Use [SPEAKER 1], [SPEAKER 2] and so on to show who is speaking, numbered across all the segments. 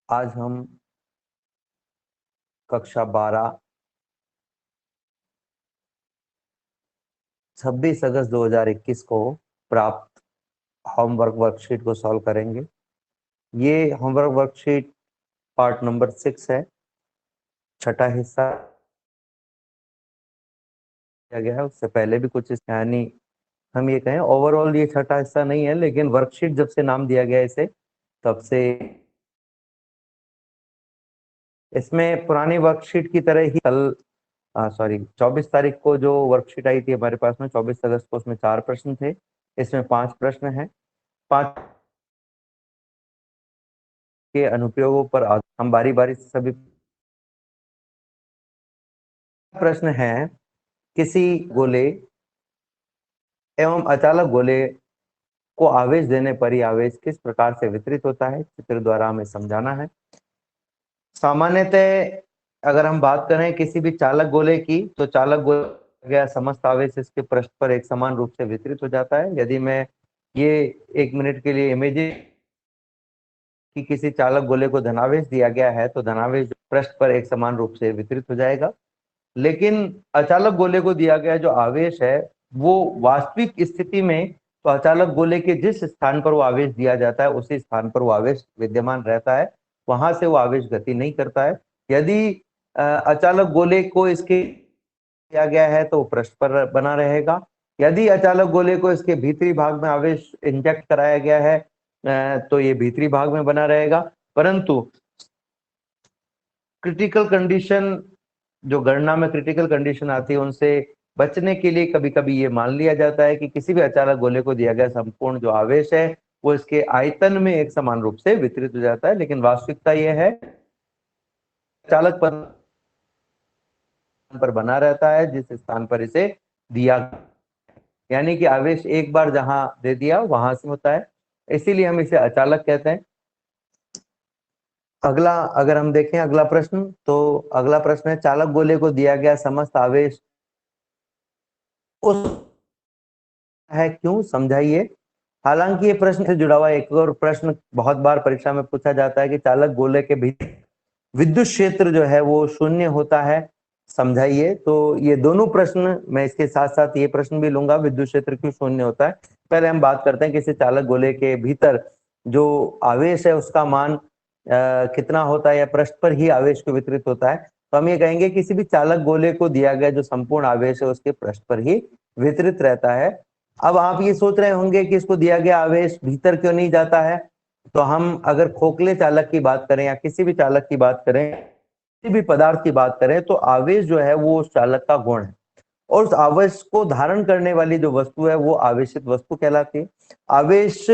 [SPEAKER 1] आज हम कक्षा 12 26 अगस्त 2021 को प्राप्त होमवर्क वर्कशीट को सॉल्व करेंगे। ये होमवर्क वर्कशीट पार्ट नंबर 6 है, छठा हिस्सा दिया गया है। उससे पहले भी कुछ यानी हम ये कहें ओवरऑल ये छठा हिस्सा नहीं है, लेकिन वर्कशीट जब से नाम दिया गया इसे तब से इसमें पुरानी वर्कशीट की तरह ही कल 24 तारीख को जो वर्कशीट आई थी हमारे पास में 24 अगस्त को, उसमें 4 प्रश्न थे। इसमें 5 प्रश्न हैं। 5 के अनुप्रयोगों पर हम बारी बारी से सभी प्रश्न हैं। किसी गोले एवं अचालक गोले को आवेश देने पर ही आवेश किस प्रकार से वितरित होता है, चित्र द्वारा हमें समझाना है। सामान्यतः अगर हम बात करें किसी भी चालक गोले की, तो चालक गोले गया समस्त आवेश इसके पृष्ठ पर एक समान रूप से वितरित हो जाता है। यदि मैं ये 1 मिनट के लिए इमेजिन कि किसी चालक गोले को धनावेश दिया गया है, तो धनावेश पृष्ठ पर एक समान रूप से वितरित हो जाएगा। लेकिन अचालक गोले को दिया गया जो आवेश है, वो वास्तविक स्थिति में तो अचालक गोले के जिस स्थान पर वो आवेश दिया जाता है उसी स्थान पर वो आवेश विद्यमान रहता है, वहां से वो आवेश गति नहीं करता है। यदि अचालक गोले को इसके दिया गया है तो पृष्ठ पर बना रहेगा। यदि अचालक गोले को इसके भीतरी भाग में आवेश इंजेक्ट कराया गया है तो ये भीतरी भाग में बना रहेगा। परंतु क्रिटिकल कंडीशन, जो गणना में क्रिटिकल कंडीशन आती है, उनसे बचने के लिए कभी कभी ये मान लिया जाता है कि किसी भी अचालक गोले को दिया गया संपूर्ण जो आवेश है वो इसके आयतन में एक समान रूप से वितरित हो जाता है। लेकिन वास्तविकता यह है चालक पर बना रहता है जिस स्थान पर इसे दिया, यानी कि आवेश एक बार जहां दे दिया वहां से होता है, इसीलिए हम इसे अचालक कहते हैं। अगला अगर हम देखें अगला प्रश्न, तो अगला प्रश्न है चालक गोले को दिया गया समस्त आवेश उस है क्यों, समझाइए। हालांकि ये प्रश्न से जुड़ा हुआ एक और प्रश्न बहुत बार परीक्षा में पूछा जाता है कि चालक गोले के भीतर विद्युत क्षेत्र जो है वो शून्य होता है, समझाइए। तो ये दोनों प्रश्न मैं इसके साथ साथ ये प्रश्न भी लूंगा, विद्युत क्षेत्र क्यों शून्य होता है। पहले हम बात करते हैं किसी चालक गोले के भीतर जो आवेश है उसका मान कितना होता है या पृष्ठ पर ही आवेश को वितरित होता है। तो हम ये कहेंगे किसी भी चालक गोले को दिया गया जो संपूर्ण आवेश है उसके पृष्ठ पर ही वितरित रहता है। अब आप ये सोच रहे होंगे कि इसको दिया गया आवेश भीतर क्यों नहीं जाता है। तो हम अगर खोखले चालक की बात करें या किसी भी चालक की बात करें, किसी भी पदार्थ की बात करें, तो आवेश जो है वो उस चालक का गुण है और उस आवेश को धारण करने वाली जो वस्तु है वो आवेशित वस्तु कहलाती है। आवेश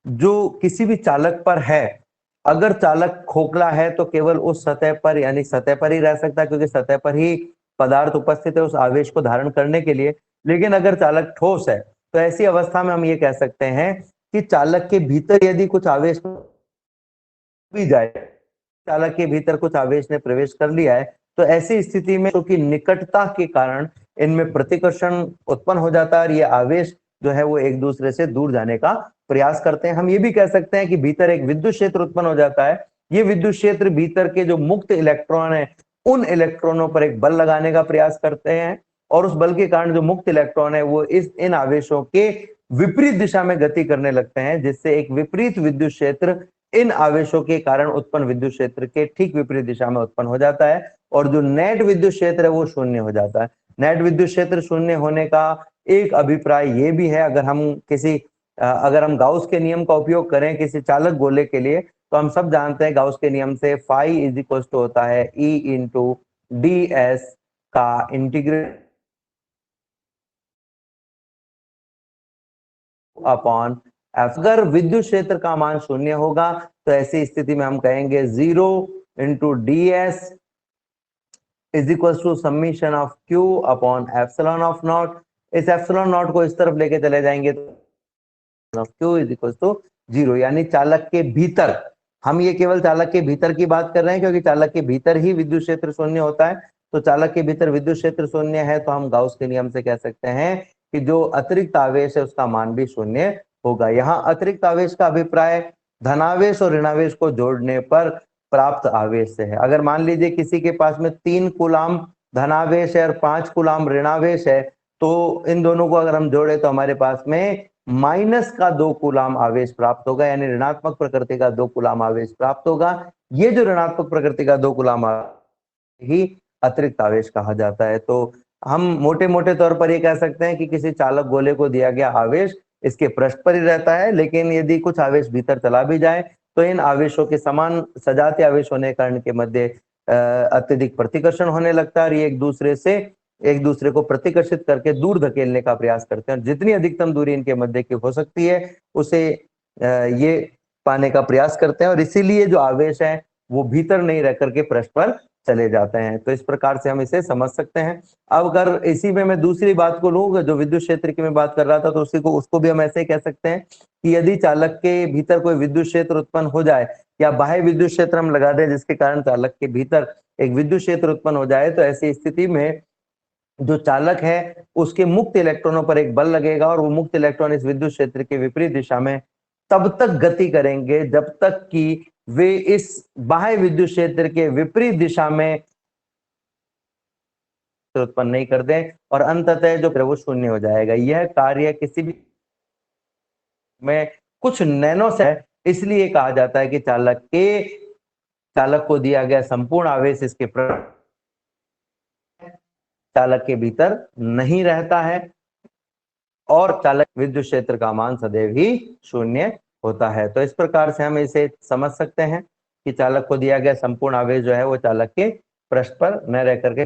[SPEAKER 1] जो किसी भी चालक पर है, अगर चालक खोखला है तो केवल उस सतह पर यानी सतह पर ही रह सकता है, क्योंकि सतह पर ही पदार्थ उपस्थित है उस आवेश को धारण करने के लिए। लेकिन अगर चालक ठोस है तो ऐसी अवस्था में हम ये कह सकते हैं कि चालक के भीतर यदि कुछ आवेश भी जाए, चालक के भीतर कुछ आवेश ने प्रवेश कर लिया है, तो ऐसी स्थिति में क्योंकि निकटता के कारण इनमें प्रतिकर्षण उत्पन्न हो जाता है और ये आवेश जो है वो एक दूसरे से दूर जाने का प्रयास करते हैं। हम ये भी कह सकते हैं कि भीतर एक विद्युत क्षेत्र उत्पन्न हो जाता है। ये विद्युत क्षेत्र भीतर के जो मुक्त इलेक्ट्रॉन है उन इलेक्ट्रॉनों पर एक बल लगाने का प्रयास करते हैं और उस बल के कारण जो मुक्त इलेक्ट्रॉन है वो इन आवेशों के विपरीत दिशा में गति करने लगते हैं, जिससे एक विपरीत विद्युत क्षेत्र इन आवेशों के कारण उत्पन्न विद्युत क्षेत्र के ठीक विपरीत दिशा में उत्पन्न हो जाता है और जो नेट विद्युत क्षेत्र है वो शून्य हो जाता है। नेट विद्युत क्षेत्र शून्य होने का एक अभिप्राय ये भी है, अगर हम गाउस के नियम का उपयोग करें किसी चालक गोले के लिए, तो हम सब जानते हैं गाउस के नियम से फाई इज इक्वल टू होता है ई इंटू डी एस का इंटीग्रेट अपॉन एफ। अगर विद्युत क्षेत्र का मान शून्य होगा तो ऐसी स्थिति में हम कहेंगे 0 into D S is equal to summation of Q upon epsilon of not. इस एप्सिलॉन नॉट को इस तरफ लेके चले जाएंगे तो क्यू इज इक्वल टू 0, यानी चालक के भीतर, हम ये केवल चालक के भीतर की बात कर रहे हैं क्योंकि चालक के भीतर ही विद्युत क्षेत्र शून्य होता है। तो चालक के भीतर विद्युत क्षेत्र शून्य है तो हम गाउस के नियम से कह सकते हैं कि जो अतिरिक्त आवेश है उसका मान भी शून्य होगा। यहाँ अतिरिक्त आवेश का अभिप्राय धनावेश और ऋणावेश को जोड़ने पर प्राप्त आवेश से है। अगर मान लीजिए किसी के पास में 3 कूलाम धनावेश है और 5 कूलाम ऋणावेश है, तो इन दोनों को अगर हम जोड़े तो हमारे पास में माइनस का 2 कूलाम आवेश प्राप्त होगा, यानी ऋणात्मक प्रकृति का 2 कूलाम आवेश प्राप्त होगा। ये जो ऋणात्मक प्रकृति का 2 कूलाम ही अतिरिक्त आवेश कहा जाता है। तो हम मोटे मोटे तौर पर ये कह सकते हैं कि किसी चालक गोले को दिया गया आवेश इसके पृष्ठ पर ही रहता है, लेकिन यदि कुछ आवेश भीतर चला भी जाए तो इन आवेशों के समान सजातीय आवेश होने के कारण के मध्य अत्यधिक प्रतिकर्षण होने लगता है और ये एक दूसरे को प्रतिकर्षित करके दूर धकेलने का प्रयास करते हैं। और जितनी अधिकतम दूरी इनके मध्य की हो सकती है उसे ये पाने का प्रयास करते हैं और इसीलिए जो आवेश है वो भीतर नहीं रह करके पृष्ठ पर चले जाते हैं। तो इस प्रकार से हम इसे समझ सकते हैं। अब अगर इसी में मैं दूसरी बात को लूँ, जो विद्युत क्षेत्र की मैं बात कर रहा था, तो उसको भी हम ऐसे ही कह सकते हैं कि यदि चालक के भीतर कोई विद्युत क्षेत्र उत्पन्न हो जाए या बाह्य विद्युत क्षेत्र हम लगा दें जिसके कारण चालक के भीतर एक विद्युत क्षेत्र उत्पन्न हो जाए, तो ऐसी स्थिति में जो चालक है उसके मुक्त इलेक्ट्रॉनों पर एक बल लगेगा और वो मुक्त इलेक्ट्रॉन इस विद्युत क्षेत्र के विपरीत दिशा में तब तक गति करेंगे जब तक कि वे इस बाह्य विद्युत क्षेत्र के विपरीत दिशा में उत्पन्न नहीं कर दें और अंततः जो वो शून्य हो जाएगा। यह कार्य किसी भी में कुछ नैनो से, इसलिए कहा जाता है कि चालक को दिया गया संपूर्ण आवेश इसके चालक के भीतर नहीं रहता है और चालक विद्युत क्षेत्र का मान सदैव ही शून्य होता है। तो इस प्रकार से हम इसे समझ सकते हैं कि चालक को दिया गया संपूर्ण आवेश जो है वो चालक के पृष्ठ पर न रह करके,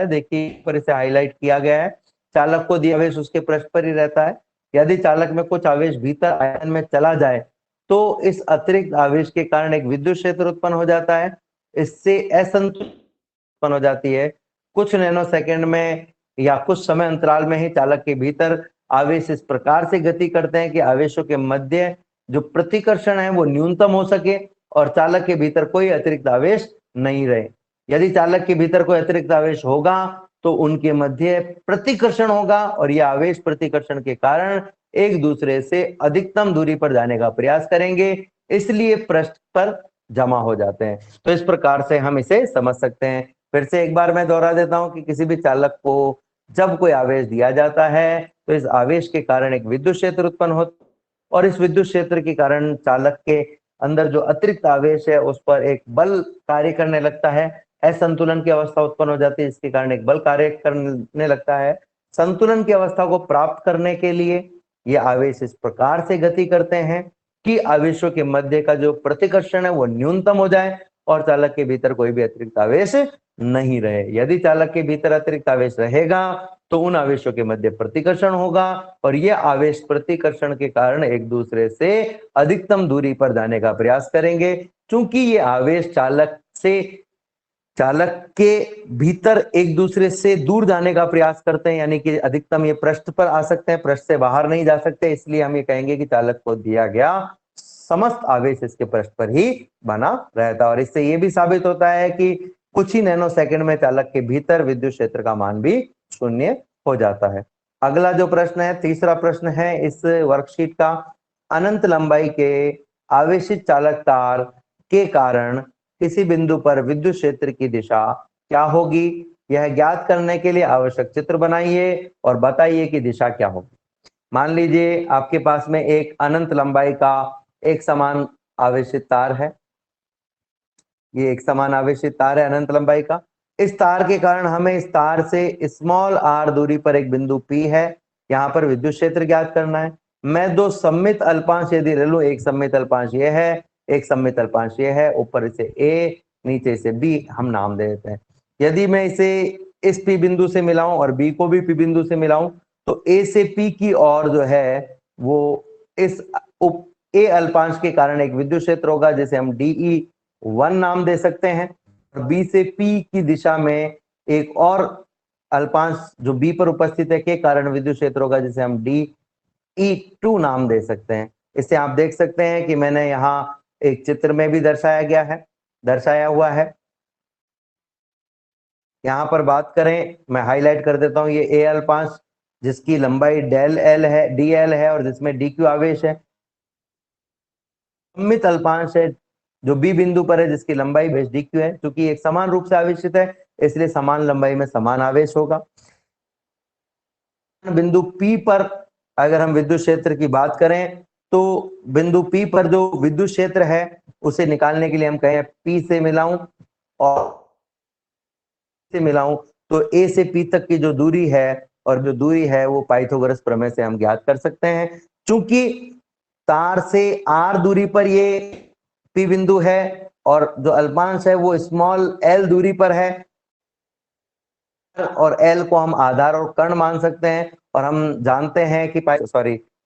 [SPEAKER 1] देखिए पर इसे हाईलाइट किया गया है, चालक को दिया आवेश उसके पृष्ठ पर ही रहता है। यदि चालक में कुछ आवेश भीतर आयन में चला जाए तो इस अतिरिक्त आवेश के कारण एक विद्युत क्षेत्र उत्पन्न हो जाता है, इससे असंतुलन उत्पन्न हो जाती है। कुछ नैनो सेकंड में या कुछ समय अंतराल में ही चालक के भीतर आवेश इस प्रकार से गति करते हैं कि आवेशों के मध्य जो प्रतिकर्षण है वो न्यूनतम हो सके और चालक के भीतर कोई अतिरिक्त आवेश नहीं रहे। यदि चालक के भीतर कोई अतिरिक्त आवेश होगा तो उनके मध्य प्रतिकर्षण होगा और यह आवेश प्रतिकर्षण के कारण एक दूसरे से अधिकतम दूरी पर जाने का प्रयास करेंगे, इसलिए पृष्ठ पर जमा हो जाते हैं। तो इस प्रकार से हम इसे समझ सकते हैं। फिर से एक बार मैं दोहरा देता हूं कि किसी भी चालक को जब कोई आवेश दिया जाता है तो इस आवेश के कारण एक विद्युत क्षेत्र उत्पन्न होता है और इस विद्युत क्षेत्र के कारण चालक के अंदर जो अतिरिक्त आवेश है उस पर एक बल कार्य करने लगता है। असंतुलन की अवस्था उत्पन्न हो जाती है, इसके कारण एक बल कार्य करने लगता है। संतुलन की अवस्था को प्राप्त करने के लिए ये आवेश इस प्रकार से गति करते हैं कि आवेशों के मध्य का जो प्रतिकर्षण है वो न्यूनतम हो जाए और चालक के भीतर कोई भी अतिरिक्त आवेश नहीं रहे। यदि चालक के भीतर अतिरिक्त आवेश रहेगा तो उन आवेशों के मध्य प्रतिकर्षण होगा और ये आवेश प्रतिकर्षण के कारण एक दूसरे से अधिकतम दूरी पर जाने का प्रयास करेंगे। चूंकि ये आवेश चालक के भीतर एक दूसरे से दूर जाने का प्रयास करते हैं, यानी कि अधिकतम ये पृष्ठ पर आ सकते हैं, पृष्ठ से बाहर नहीं जा सकते, इसलिए हम ये कहेंगे कि चालक को दिया गया समस्त आवेश इसके पृष्ठ पर ही बना रहता है। और इससे ये भी साबित होता है कि कुछ ही नैनो सेकंड में चालक के भीतर विद्युत क्षेत्र का मान भी शून्य हो जाता है। अगला जो प्रश्न है, तीसरा प्रश्न है इस वर्कशीट का, अनंत लंबाई के आवेशित चालक तार के कारण किसी बिंदु पर विद्युत क्षेत्र की दिशा क्या होगी, यह ज्ञात करने के लिए आवश्यक चित्र बनाइए और बताइए कि दिशा क्या होगी। मान लीजिए आपके पास में एक अनंत लंबाई का एक समान आवेशित तार है, ये एक समान आवेशित तार है अनंत लंबाई का। इस तार के कारण हमें इस तार से स्मॉल r दूरी पर एक बिंदु P है, यहाँ पर विद्युत क्षेत्र ज्ञात करना है। मैं दो सममित अल्पांश यदि ले लूं, एक सममित अल्पांश ये है, एक सममित अल्पांश ये है, ऊपर इसे A नीचे इसे B हम नाम दे देते हैं। यदि मैं इसे इस P बिंदु से मिलाऊं और B को भी P बिंदु से मिलाऊं तो A से P की ओर जो है वो इस A अल्पांश के कारण एक विद्युत क्षेत्र होगा जिसे हम DE1 नाम दे सकते हैं। B से P की दिशा में एक और अल्पांश जो B पर उपस्थित है के कारण विद्युत क्षेत्र होगा जिसे हम DE2 नाम दे सकते हैं। इसे आप देख सकते हैं कि मैंने यहाँ एक चित्र में भी दर्शाया हुआ है। यहाँ पर बात करें, मैं हाईलाइट कर देता हूँ, ये A अल्पांश जिसकी लंबाई डेल एल है, DL है और जिसमें DQ आवेश है। सममित अल्पांश है जो बी बिंदु पर है जिसकी लंबाई बेस डी क्यू है, क्योंकि एक समान रूप से आवेशित है इसलिए समान लंबाई में समान आवेश होगा। बिंदु P पर अगर हम विद्युत क्षेत्र की बात करें तो बिंदु P पर जो विद्युत क्षेत्र है उसे निकालने के लिए हम कहें P से मिलाऊं और से मिलाऊं तो A से P तक की जो दूरी है और जो दूरी है वो पाइथागोरस प्रमेय से हम ज्ञात कर सकते हैं। चूंकि तार से R दूरी पर ये P बिंदु है और जो अल्पांश है वो स्मॉल l दूरी पर है और L को हम आधार और कर्ण मान सकते हैं और हम जानते हैं कि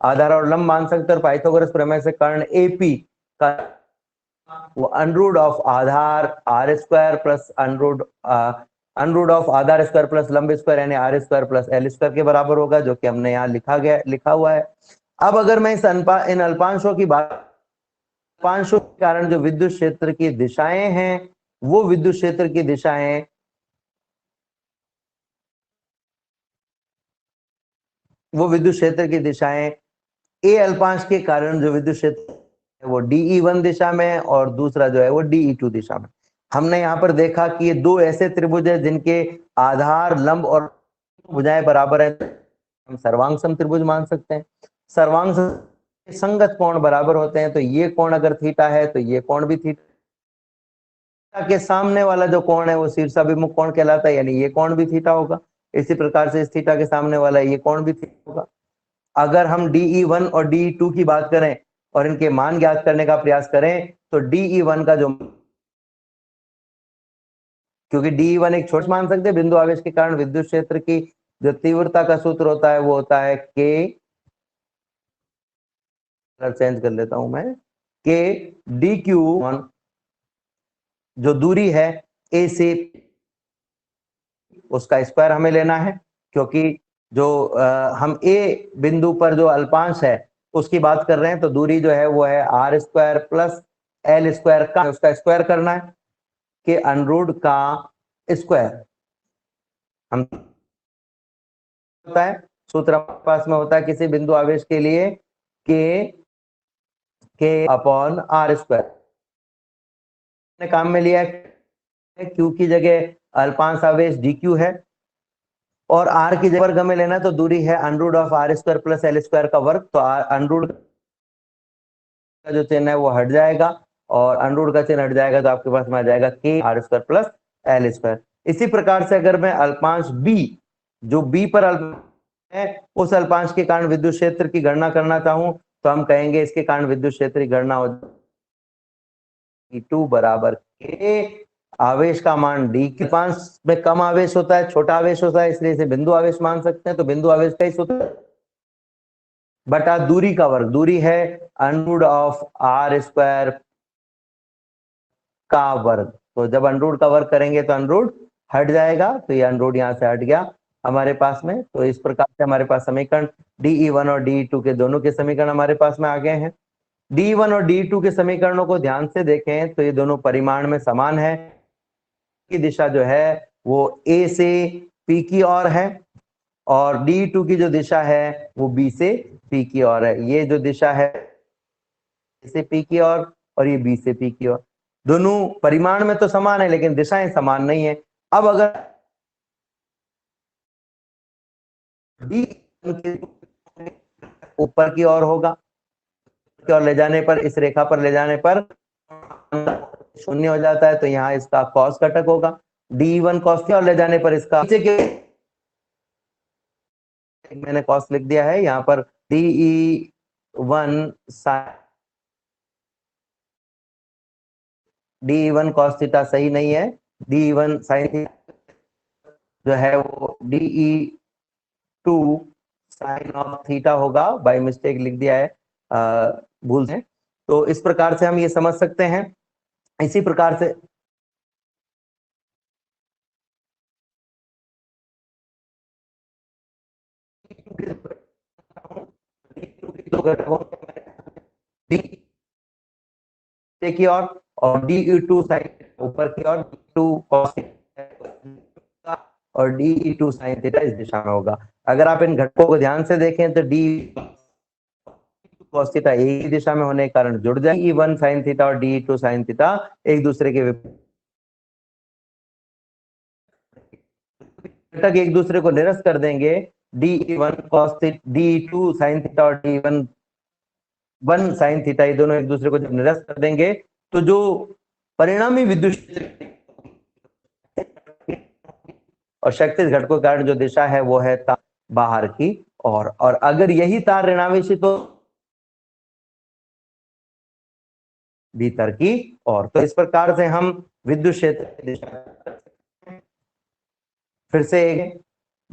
[SPEAKER 1] आधार और लंब मान सकते हैं और पाइथागोरस प्रमेय से कर्ण AP का वो under root of Aadhaar R square plus under root of Aadhaar square plus लंब स्क्वायर यानी R square plus L square के बराबर होगा, जो कि हमने यहाँ लिखा हुआ है। अब अगर मैं इन अल्पांशों की बात, अल्पांशों के कारण जो विद्युत क्षेत्र की दिशाएं हैं वो विद्युत क्षेत्र की दिशाएं ए अल्पांश के कारण जो विद्युत क्षेत्र है वो DE1 दिशा में और दूसरा जो है वो DE2 दिशा में। हमने यहाँ पर देखा कि ये दो ऐसे त्रिभुज है जिनके आधार लंब और भुजाएं बराबर है, हम सर्वांग सम त्रिभुज मान सकते हैं। सर्वांग संगत कोण बराबर होते हैं, तो ये कोण अगर थीटा है तो ये कोण भी थीटा के सामने वाला जो कोण है वो शीर्षाभिमुख कोण कहलाता है, यानी ये कोण भी थीटा होगा। इसी प्रकार से इस थीटा के सामने वाला ये कोण भी थीटा होगा। अगर हम DE1 और DE2 की बात करें और इनके मान ज्ञात करने का प्रयास करें तो DE1 का जो, क्योंकि DE1 एक छोटा मान सकते हैं, बिंदु आवेश के कारण विद्युत क्षेत्र की जो तीव्रता का सूत्र होता है वो होता है K, चेंज कर लेता हूं मैं, K DQ1, जो दूरी है A से उसका स्क्वायर हमें लेना है, क्योंकि जो हम A बिंदु पर जो अल्पांश है उसकी बात कर रहे हैं, तो दूरी जो है वो है R square plus L square का, उसका स्क्वायर करना है कि अंडरूट का स्क्वायर हम होता है, सूत्र पास में होता है किसी बिंदु आवेश के लिए K अपॉन R स्क्वायर। काम में लिया है Q की जगह अल्पांश आवेश DQ है और R की जगह वर्ग हमें लेना है, तो दूरी है under root of R square plus L square का वर्ग, तो अंडरूट का जो चिन्ह है वो हट जाएगा और अंडरूट का चिन्ह हट जाएगा तो आपके पास में आ जाएगा K R square plus L square. इसी प्रकार से अगर मैं अल्पांश B, जो B पर है उस अल्पांश के कारण विद्युत क्षेत्र की गणना करना चाहूं तो हम कहेंगे इसके कारण विद्युत क्षेत्र की गणना हो E2 बराबर K, आवेश का मान D के पास में कम आवेश होता है, छोटा आवेश होता है, इसलिए इसे बिंदु आवेश मान सकते हैं। तो बिंदु आवेश का ही सूत्र बटा दूरी का वर्ग, दूरी है अंडरूट ऑफ R स्क्वायर का वर्ग, तो जब अंडरूट का वर्ग करेंगे तो अंडरूट हट जाएगा, तो ये अंडरूट यहाँ से हट गया हमारे पास में। तो इस प्रकार से हमारे पास समीकरण DE1 और DE2 के दोनों के समीकरण हमारे पास में आ गए हैं। D1 और D2 के समीकरणों को ध्यान से देखें तो ये दोनों परिमाण में समान है, की दिशा जो है वो A से P की ओर है और D2 की जो दिशा है वो B से P की ओर है। ये जो दिशा है A से P की ओर और ये B से P की ओर, दोनों परिमाण में तो समान है लेकिन दिशाएं समान नहीं है। अब अगर D ऊपर की ओर होगा, की ओर ले जाने पर, इस रेखा पर ले जाने पर शून्य हो जाता है, तो यहाँ इसका कॉस घटक होगा। D1 कॉस की ओर ले जाने पर इसका नीचे के, मैंने कॉस लिख दिया है यहाँ पर, DE1 कॉस थीटा सही नहीं है, DE1 साइन थीटा जो है वो DE2 साइन ऑफ थीटा होगा, बाय मिस्टेक लिख दिया है, भूल से। तो इस प्रकार से हम ये समझ सकते हैं। इसी प्रकार से दो घटकों की ओर और DE2 साइन ऊपर की ओर, टू कॉस और DE2 साइन थीटा इस दिशा में होगा। अगर आप इन घटकों को ध्यान से देखें तो D cos थीटा एक ही दिशा में होने के कारण जुड़ जाएगी, E1 sin थीटा और DE2 sin थीटा एक दूसरे के घटक एक दूसरे को निरस्त कर देंगे, DE1 cos theta, DE2 sin theta और DE1 sin थीटा, ये दोनों एक दूसरे को जब निरस्त कर देंगे तो जो परिणामी विद्युत क्षेत्र और शक्ति घटकों के कारण जो दिशा है वो है बाहर की और अगर यही तार ऋणावेशी तो भीतर की ओर। तो इस प्रकार से हम विद्युत क्षेत्र की दिशा, फिर से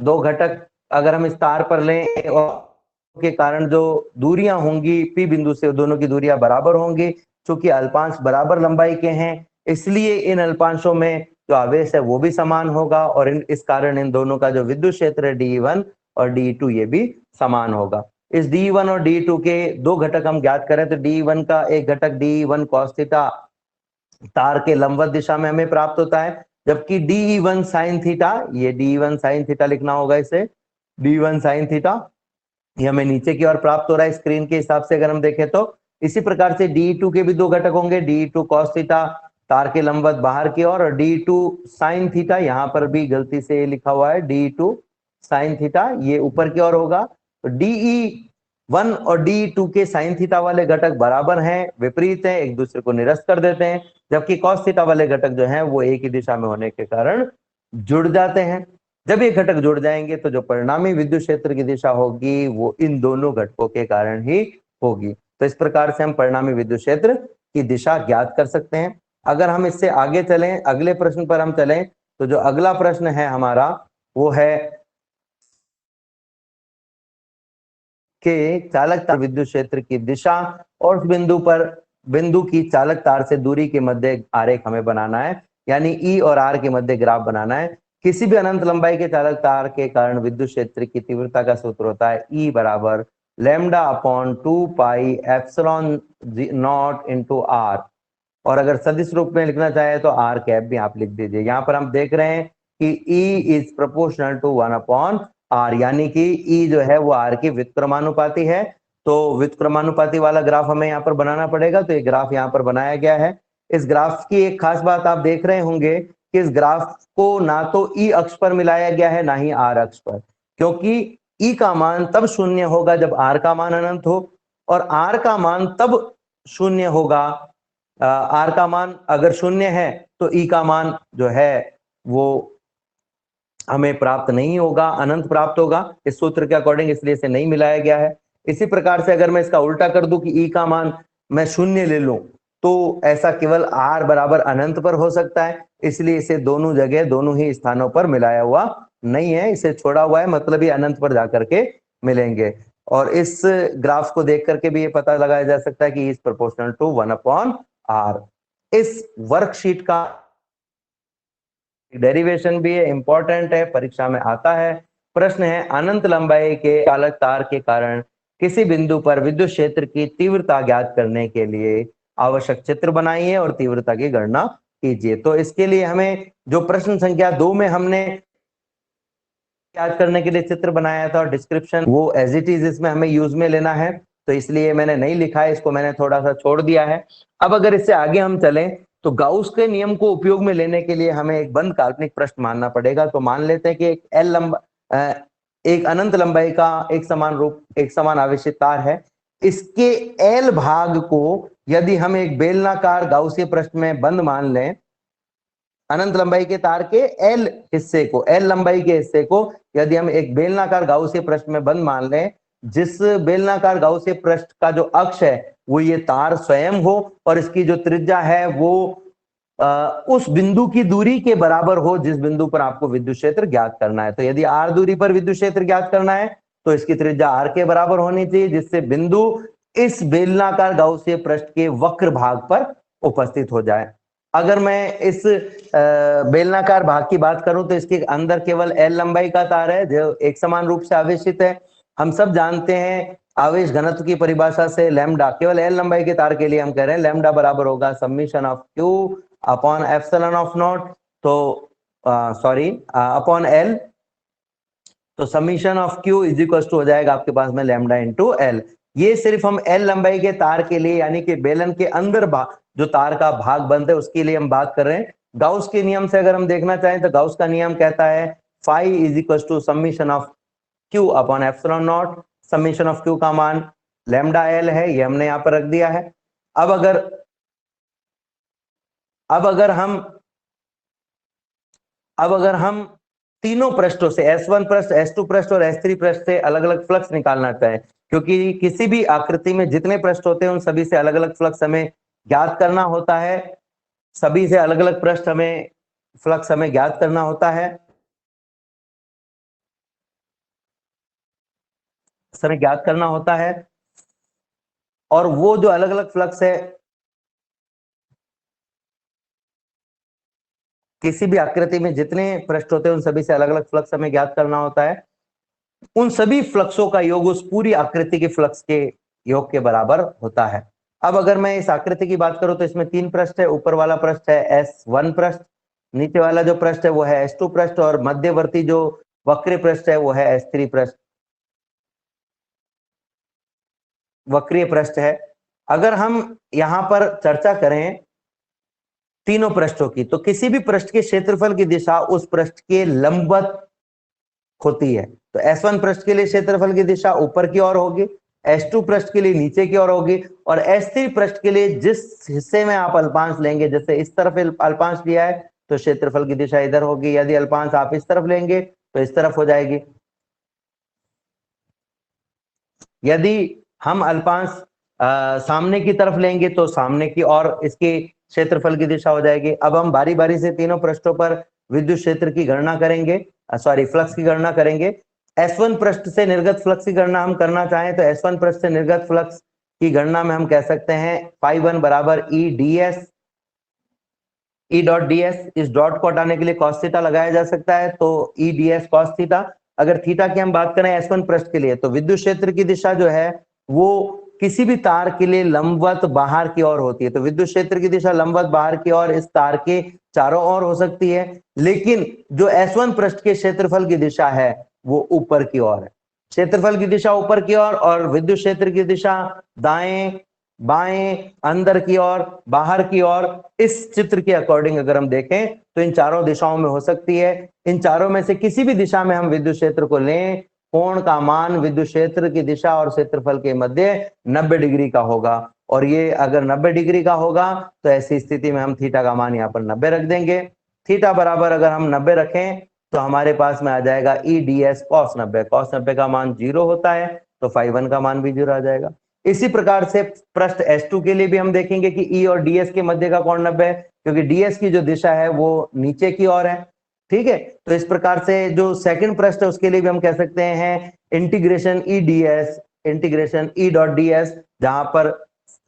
[SPEAKER 1] दो घटक अगर हम इस तार पर लें और के कारण जो दूरियां होंगी P बिंदु से दोनों की दूरियां बराबर होंगी, क्योंकि अल्पांश बराबर लंबाई के हैं इसलिए इन अल्पांशों में जो आवेश है वो भी समान होगा और इस कारण इन दोनों का जो विद्युत क्षेत्र है DE1 और DE2 ये भी समान होगा। इस DE1 और DE2 के दो घटक हम ज्ञात करें तो DE1 का एक घटक DE1 cos थीटा तार के लंबवत दिशा में हमें प्राप्त होता है, जबकि DE1 sin थीटा, ये DE1 sin थीटा लिखना होगा, इसे DE1 sin थीटा ये हमें नीचे की ओर प्राप्त हो रहा है स्क्रीन के हिसाब से अगर हम देखें तो। इसी प्रकार से DE2 के भी दो घटक होंगे, DE2 cos थीटा तार के लंबवत बाहर की ओर और DE2 sin थीटा, यहाँ पर भी गलती से लिखा हुआ है DE2 sin थीटा ये ऊपर की ओर होगा। तो DE1 और DE2 के sin थीटा वाले घटक बराबर हैं, विपरीत हैं, एक दूसरे को निरस्त कर देते हैं, जबकि cos थीटा वाले घटक जो हैं वो एक ही दिशा में होने के कारण जुड़ जाते हैं। जब ये घटक जुड़ जाएंगे तो जो परिणामी विद्युत क्षेत्र की दिशा होगी वो इन दोनों घटकों के कारण ही होगी। तो इस प्रकार से हम परिणामी विद्युत क्षेत्र की दिशा ज्ञात कर सकते हैं। अगर हम इससे आगे चलें, अगले प्रश्न पर हम चलें, तो जो अगला प्रश्न है हमारा वो है कि चालक तार विद्युत क्षेत्र की दिशा और उस बिंदु की चालक तार से दूरी के मध्य आरेख हमें बनाना है, यानी E और R के मध्य ग्राफ बनाना है। किसी भी अनंत लंबाई के चालक तार के कारण विद्युत क्षेत्र की तीव्रता का सूत्र होता है E बराबर lambda upon 2 pi epsilon not into R, और अगर सदिश रूप में लिखना चाहे तो R कैप भी आप लिख दीजिए। यहाँ पर हम देख रहे हैं कि E is proportional to 1 upon R, यानी कि E जो है वो R की व्युत्क्रमानुपाती है। तो व्युत्क्रमानुपाती वाला ग्राफ हमें यहाँ पर बनाना पड़ेगा, तो ये ग्राफ यहाँ पर बनाया गया है। इस ग्राफ की एक खास बात आप देख रहे होंगे कि इस ग्राफ को ना तो E अक्ष पर मिलाया गया है ना ही R अक्ष पर, क्योंकि E का मान तब शून्य होगा जब R का मान अनंत हो और R का मान तब शून्य होगा, R का मान अगर शून्य है तो E का मान जो है वो हमें प्राप्त नहीं होगा, अनंत प्राप्त होगा इस सूत्र के अकॉर्डिंग, इसलिए इसे नहीं मिलाया गया है। इसी प्रकार से अगर मैं इसका उल्टा कर दूं कि E का मान मैं शून्य ले लूं तो ऐसा केवल R बराबर अनंत पर हो सकता है, इसलिए इसे दोनों जगह दोनों ही स्थानों पर मिलाया हुआ नहीं है, इसे छोड़ा हुआ है, मतलब ये अनंत पर जाकर के मिलेंगे। और इस ग्राफ को देख करके भी ये पता लगाया जा सकता है कि is proportional to 1 upon R। इस वर्कशीट का डेरिवेशन भी है, इंपॉर्टेंट है, परीक्षा में आता है। प्रश्न है अनंत लंबाई के चालक तार के कारण किसी बिंदु पर विद्युत क्षेत्र की तीव्रता ज्ञात करने के लिए आवश्यक चित्र बनाइए और तीव्रता की गणना कीजिए। तो इसके लिए हमें जो प्रश्न संख्या 2 में हमने याद करने के लिए चित्र बनाया था और डिस्क्रिप्शन वो एज इट इज इसमें हमें यूज में लेना है, तो इसलिए मैंने नहीं लिखा है, इसको मैंने थोड़ा सा छोड़ दिया है। अब अगर इससे आगे हम चलें तो गाउस के नियम को उपयोग में लेने के लिए हमें एक बंद काल्पनिक पृष्ठ मानना पड़ेगा। तो मान लेते हैं कि एक अनंत लंबाई का एक समान आवेशित तार है, इसके एल भाग को यदि हम एक बेलनाकार गाउसीय पृष्ठ में बंद मान लें, अनंत लंबाई के तार के एल लंबाई के हिस्से को यदि हम एक बेलनाकार गाउसीय पृष्ठ में बंद मान लें, जिस बेलनाकार गाउसीय पृष्ठ का जो अक्ष है वो ये तार स्वयं हो और इसकी जो त्रिज्या है वो उस बिंदु की दूरी के बराबर हो जिस बिंदु पर आपको विद्युत क्षेत्र ज्ञात करना है। तो यदि R दूरी पर विद्युत क्षेत्र ज्ञात करना है तो इसकी त्रिज्या R के बराबर होनी चाहिए, जिससे बिंदु इस बेलनाकार गाउसीय पृष्ठ के वक्र भाग पर उपस्थित हो जाए। अगर मैं इस बेलनाकार भाग की बात करूं तो इसके अंदर केवल L लंबाई का तार है जो एक समान रूप से आवेशित है। हम सब जानते हैं आवेश घनत्व की परिभाषा से लैम्डा, केवल L लंबाई के तार के लिए हम कह रहे हैं लैम्डा बराबर होगा summation of Q upon epsilon of not, तो अपॉन L, तो summation of Q is equal to हो जाएगा आपके पास में लैम्डा इंटू L। ये सिर्फ हम L लंबाई के तार के लिए, यानी कि बेलन के अंदर जो तार का भाग बनता है उसके लिए हम बात कर रहे हैं। गाउस के नियम से अगर हम देखना चाहें तो गाउस का नियम कहता है phi is equal to summation of Q upon epsilon not. Summation of Q का मान लैम्डा एल है, ये हमने यहां पर रख दिया है। अब अगर हम तीनों पृष्ठों से S1 पृष्ठ, S2 पृष्ठ और S3 पृष्ठ से अलग अलग फ्लक्स निकालना चाहें, क्योंकि किसी भी आकृति में जितने पृष्ठ होते हैं उन सभी से अलग अलग फ्लक्स हमें ज्ञात करना होता है। सभी से अलग अलग पृष्ठ फ्लक्स हमें ज्ञात करना होता है, समय ज्ञात करना होता है। और वो जो अलग अलग फ्लक्स है, किसी भी आकृति में जितने पृष्ठ होते हैं उन सभी से अलग अलग फ्लक्स हमें ज्ञात करना होता है। उन सभी फ्लक्सों का योग उस पूरी आकृति के फ्लक्स के योग के बराबर होता है। अब अगर मैं इस आकृति की बात करूं तो इसमें 3 पृष्ठ है। ऊपर वाला पृष्ठ है S1 पृष्ठ, नीचे वाला जो पृष्ठ है वो है S2 पृष्ठ, और मध्यवर्ती जो वक्र पृष्ठ है वो है S3 पृष्ठ, वक्रीय पृष्ठ है। अगर हम यहां पर चर्चा करें तीनों पृष्ठों की, तो किसी भी पृष्ठ के क्षेत्रफल की दिशा उस पृष्ठ के लंबवत होती है। तो S1 पृष्ठ के लिए क्षेत्रफल की दिशा ऊपर की ओर होगी, S2 पृष्ठ के लिए नीचे की ओर होगी, और S3 पृष्ठ के लिए जिस हिस्से में आप अल्पांश लेंगे, जैसे इस तरफ अल्पांश लिया है तो क्षेत्रफल की दिशा इधर होगी, यदि अल्पांश आप इस तरफ लेंगे तो इस तरफ हो जाएगी। यदि हम अल्पांश सामने की तरफ लेंगे तो सामने की ओर इसके क्षेत्रफल की दिशा हो जाएगी। अब हम बारी बारी से तीनों पृष्ठों पर विद्युत क्षेत्र की गणना करेंगे, फ्लक्स की गणना करेंगे। S1 पृष्ठ से निर्गत फ्लक्स की गणना हम करना चाहें तो S1 पृष्ठ से निर्गत फ्लक्स की गणना में हम कह सकते हैं φ1 बराबर E डॉट ds। इस डॉट को हटाने के लिए cos थीटा लगाया जा सकता है, तो E ds cos थीटा। अगर थीटा की हम बात करें S1 पृष्ठ के लिए, तो विद्युत क्षेत्र की दिशा जो है वो किसी भी तार के लिए लंबवत बाहर की ओर होती है। तो विद्युत क्षेत्र की दिशा लंबवत बाहर की ओर इस तार के चारों ओर हो सकती है, लेकिन जो S1 पृष्ठ के क्षेत्रफल की दिशा है वो ऊपर की ओर है। क्षेत्रफल की दिशा ऊपर की ओर और विद्युत क्षेत्र की दिशा दाएं बाएं, अंदर की ओर, बाहर की ओर। इस चित्र के अकॉर्डिंग अगर हम देखें तो इन चारों दिशाओं में हो सकती है। इन चारों में से किसी भी दिशा में हम विद्युत क्षेत्र को लें, कोण का मान विद्युत क्षेत्र की दिशा और क्षेत्रफल के मध्य 90 डिग्री का होगा। और ये अगर 90 डिग्री का होगा तो ऐसी स्थिति में हम थीटा का मान यहाँ पर 90 रख देंगे। थीटा बराबर अगर हम 90 रखें तो हमारे पास में आ जाएगा E ds cos 90। cos 90 का मान 0 होता है तो φ1 का मान भी 0 आ जाएगा। इसी प्रकार से पृष्ठ S2 के लिए भी हम देखेंगे कि E और ds के मध्य का कोण 90 है, क्योंकि ds की जो दिशा है वो नीचे की ओर है। ठीक है, तो इस प्रकार से जो सेकंड पृष्ठ है उसके लिए भी हम कह सकते हैं इंटीग्रेशन E डॉट ds, जहां पर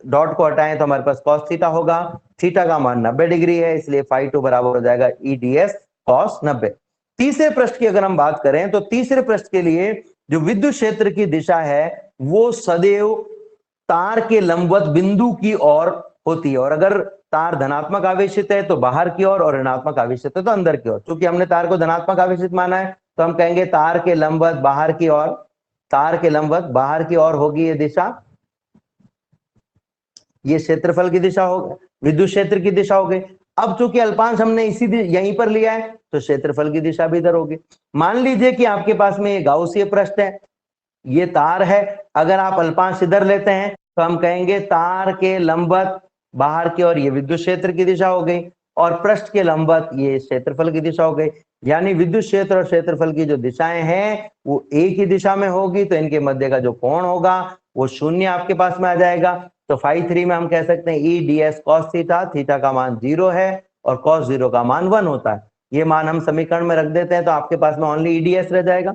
[SPEAKER 1] डॉट को हटाएं तो हमारे पास cos थीटा होगा। थीटा का मान 90 डिग्री है, इसलिए φ2 बराबर हो जाएगा E ds cos 90। तीसरे पृष्ठ की अगर हम बात करें तो तीसरे पृष्ठ के लिए जो विद्युत क्षेत्र की दिशा है वो सदैव तार के लंबवत बिंदु की ओर होती है। और अगर तार धनात्मक आवेशित है तो बाहर की ओर, और ऋणात्मक आवेशित है तो अंदर की ओर। क्योंकि हमने तार को धनात्मक आवेशित माना है तो हम कहेंगे तार के लंबवत बाहर की ओर, तार के लंबवत बाहर की ओर होगी ये दिशा। ये क्षेत्रफल की दिशा हो, विद्युत क्षेत्र की दिशा हो गई। अब चूंकि अल्पांश हमने यहीं पर लिया है तो क्षेत्रफल की दिशा भी इधर होगी। मान लीजिए कि आपके पास में ये गाउसीय पृष्ठ है, ये तार है। अगर आप अल्पांश इधर लेते हैं तो हम कहेंगे तार के लंबवत बाहर की ओर ये विद्युत क्षेत्र की दिशा हो गई, और पृष्ठ के लंबवत ये क्षेत्रफल की दिशा हो गई। यानी विद्युत क्षेत्र और क्षेत्रफल की जो दिशाएं हैं वो एक ही दिशा में होगी, तो इनके मध्य का जो कोण होगा वो 0 आपके पास में आ जाएगा। तो φ3 में हम कह सकते हैं E ds cos theta, theta का मान 0 है और cos 0 का मान 1 होता है। ये मान हम समीकरण में रख देते हैं तो आपके पास में ओनली E ds रह जाएगा।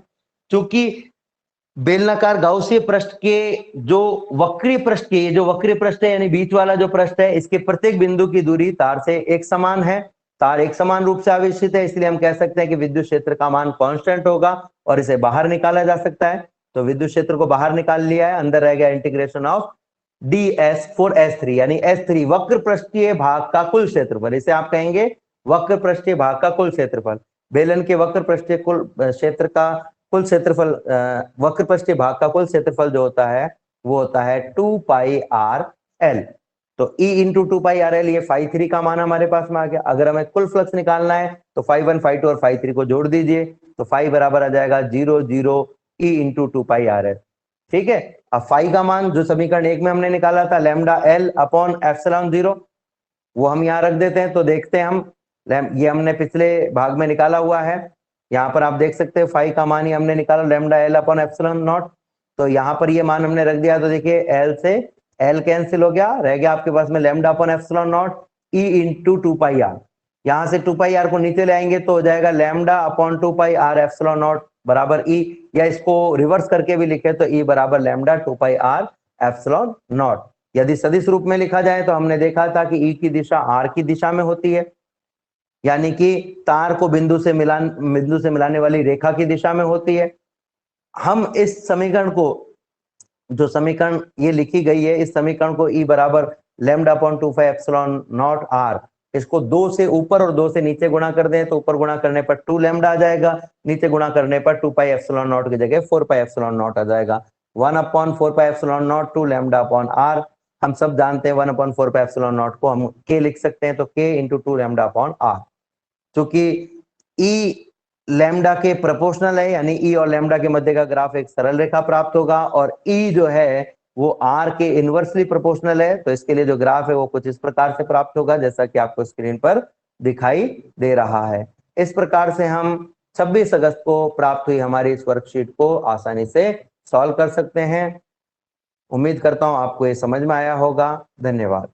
[SPEAKER 1] चूंकि बेलनाकार गाउसीय पृष्ठ के जो वक्रीय पृष्ठ है, यानी बीच वाला जो पृष्ठ है, इसके प्रत्येक बिंदु की दूरी तार से एक समान है, तार एक समान रूप से आवेशित है, इसलिए हम कह सकते हैं कि विद्युत क्षेत्र का मान कांस्टेंट होगा और इसे बाहर निकाला जा सकता है। तो विद्युत क्षेत्र को बाहर निकाल लिया है, अंदर रह गया integration of ds for S3, यानी S3 वक्र पृष्ठीय भाग का कुल क्षेत्रफल। इसे आप कहेंगे वक्र पृष्ठीय भाग का कुल क्षेत्रफल। बेलन के वक्र पृष्ठीय कुल क्षेत्र का कुल क्षेत्रफल, वक्र पृष्ठीय भाग का कुल क्षेत्रफल जो होता है वो होता है 2 पाई आर एल। तो E into 2 pi R L, ये φ3 का मान हमारे पास में आ गया। अगर हमें कुल फ्लक्स निकालना है तो φ1 φ2 और φ3 को जोड़ दीजिए, तो φ बराबर आ जाएगा 0 0 E into 2 pi R L. ठीक है, अब फाई का मान जो समीकरण 1 में हमने निकाला था लैम्डा एल अपॉन एप्सिलॉन 0, वो हम यहाँ रख देते हैं। तो देखते हैं हम, ये हमने पिछले भाग में निकाला हुआ है। यहाँ पर आप देख सकते हैं फाई का मान ही हमने निकाला lambda L upon epsilon not. तो यहाँ पर ये मान हमने रख दिया, तो देखिए एल से एल कैंसिल हो गया, रह गया आपके पास में lambda upon epsilon not E into 2 pi R. यहाँ से 2 पाई आर को नीचे ले आएंगे तो हो जाएगा lambda upon 2 pi R epsilon not बराबर ई, या इसको रिवर्स करके भी लिखे तो ई बराबर lambda 2 pi R epsilon not. यदि सदिश रूप में लिखा जाए तो हमने देखा था कि ई की दिशा आर की दिशा में होती है, यानी कि तार को बिंदु से मिलाने वाली रेखा की दिशा में होती है। हम इस समीकरण को, जो समीकरण ये लिखी गई है, इस समीकरण को ई बराबर lambda upon 2 pi epsilon not R, इसको 2 से ऊपर और 2 से नीचे गुणा कर दें तो ऊपर गुणा करने पर 2 लैम्डा आ जाएगा, नीचे गुणा करने पर 2 पाई एप्सिलॉन नॉट की जगह 4 पाई एप्सिलॉन नॉट आ जाएगा। 1 upon 4 pi epsilon not 2 lambda upon R, हम सब जानते हैं 1 अपॉन 4 पाई एप्सिलॉन नॉट को हम के लिख सकते हैं, तो के इंटू 2 लैम्डा अपॉन आर। चूंकि ई लैम्डा के प्रोपोर्शनल है, यानी ई और लैम्डा के मध्य का ग्राफ एक सरल रेखा प्राप्त होगा, और ई जो है वो आर के इनवर्सली प्रोपोर्शनल है, तो इसके लिए जो ग्राफ है वो कुछ इस प्रकार से प्राप्त होगा जैसा कि आपको स्क्रीन पर दिखाई दे रहा है। इस प्रकार से हम 26 अगस्त को प्राप्त हुई हमारी इस वर्कशीट को आसानी से सॉल्व कर सकते हैं। उम्मीद करता हूं आपको ये समझ में आया होगा। धन्यवाद।